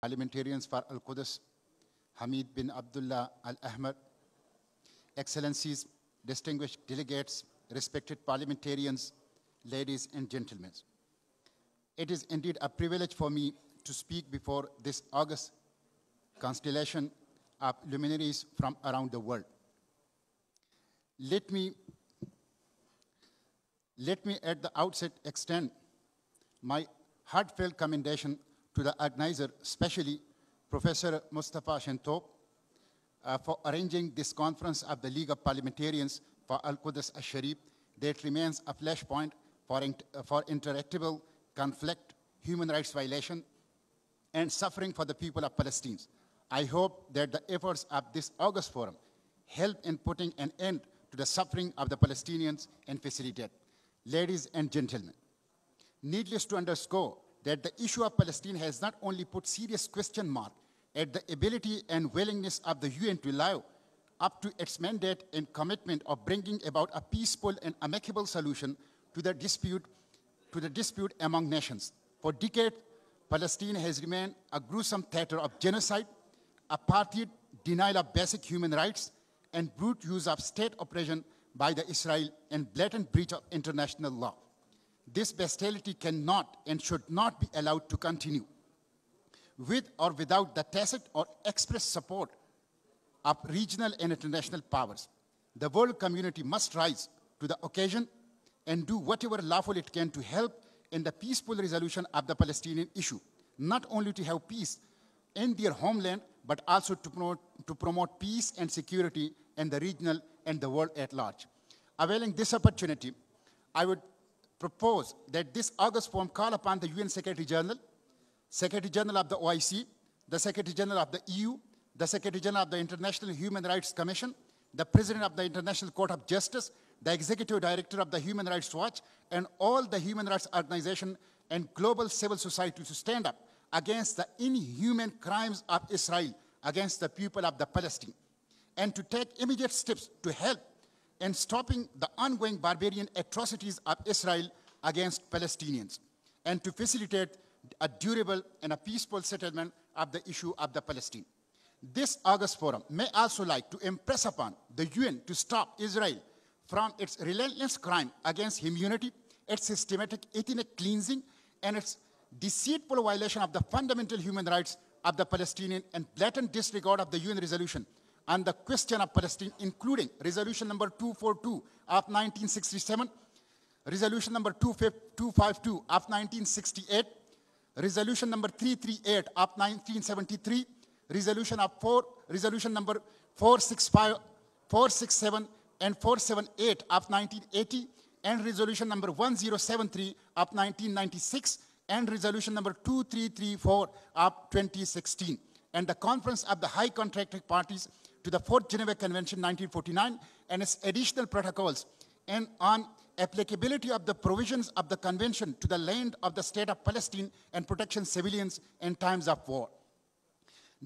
parliamentarians for Al-Quds, Hamid bin Abdullah Al-Ahmad, Excellencies, distinguished delegates, respected parliamentarians, ladies and gentlemen. It is indeed a privilege for me to speak before this august constellation of luminaries from around the world. Let me at the outset extend my heartfelt commendation to the organizer, especially Professor Mustafa Shentob, for arranging this conference of the League of Parliamentarians for Al-Quds Al-Sharif that remains a flashpoint for interactable conflict, human rights violation, and suffering for the people of Palestine. I hope that the efforts of this August Forum help in putting an end to the suffering of the Palestinians and facilitate. Ladies and gentlemen, needless to underscore that the issue of Palestine has not only put serious question mark at the ability and willingness of the UN to live up to its mandate and commitment of bringing about a peaceful and amicable solution to the dispute among nations. For decades, Palestine has remained a gruesome theater of genocide, apartheid, denial of basic human rights, and brute use of state oppression by the Israel and blatant breach of international law. This bestiality cannot and should not be allowed to continue. With or without the tacit or express support of regional and international powers, the world community must rise to the occasion and do whatever lawful it can to help in the peaceful resolution of the Palestinian issue, not only to have peace in their homeland, but also to promote peace and security in the regional and the world at large. Availing this opportunity, I would propose that this August Forum call upon the UN Secretary General of the OIC, the Secretary General of the EU, the Secretary General of the International Human Rights Commission, the President of the International Court of Justice, the Executive Director of the Human Rights Watch, and all the human rights organizations and global civil society to stand up against the inhuman crimes of Israel against the people of the Palestine, and to take immediate steps to help in stopping the ongoing barbarian atrocities of Israel against Palestinians, and to facilitate a durable and a peaceful settlement of the issue of the Palestine. This August Forum may also like to impress upon the UN to stop Israel from its relentless crime against humanity, its systematic ethnic cleansing, and its deceitful violation of the fundamental human rights of the Palestinian and blatant disregard of the UN resolution on the question of Palestine, including resolution number 242 of 1967, resolution number 252 of 1968, resolution number 338 of 1973, resolution number 465, 467, and 478 of 1980, and resolution number 1073 of 1996, and resolution number 2334 of 2016, and the Conference of the High Contracting Parties to the 4th Geneva Convention 1949 and its additional protocols, and on applicability of the provisions of the convention to the land of the state of Palestine and protection civilians in times of war.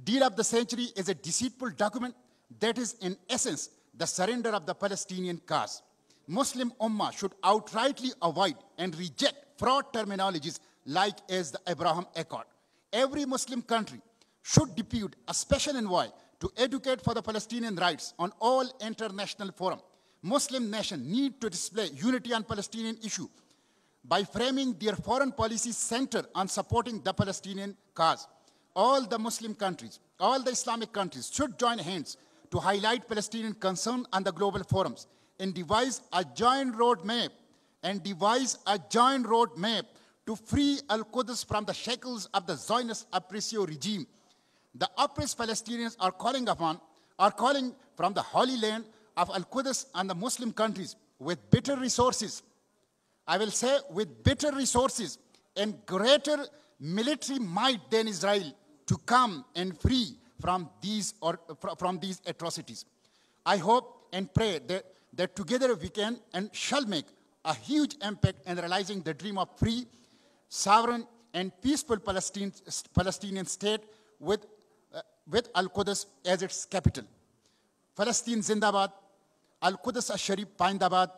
Deal of the Century is a deceitful document that is in essence the surrender of the Palestinian cause. Muslim Ummah should outrightly avoid and reject fraud terminologies like as the Abraham Accord. Every Muslim country should depute a special envoy to advocate for the Palestinian rights on all international forums. Muslim nations need to display unity on Palestinian issue by framing their foreign policies centered on supporting the Palestinian cause. All the Muslim countries, all the Islamic countries should join hands to highlight Palestinian concern on the global forums and devise a joint roadmap to free Al-Quds from the shackles of the Zionist oppressive regime. The oppressed Palestinians are calling from the Holy Land of Al-Quds and the Muslim countries with better resources. I will say with better resources and greater military might than Israel to come and free from these atrocities. I hope and pray that together we can and shall make a huge impact in realizing the dream of free, sovereign, and peaceful Palestinian state with Al-Quds as its capital. Palestine Zindabad, Al-Quds Al-Sharif Paindabad,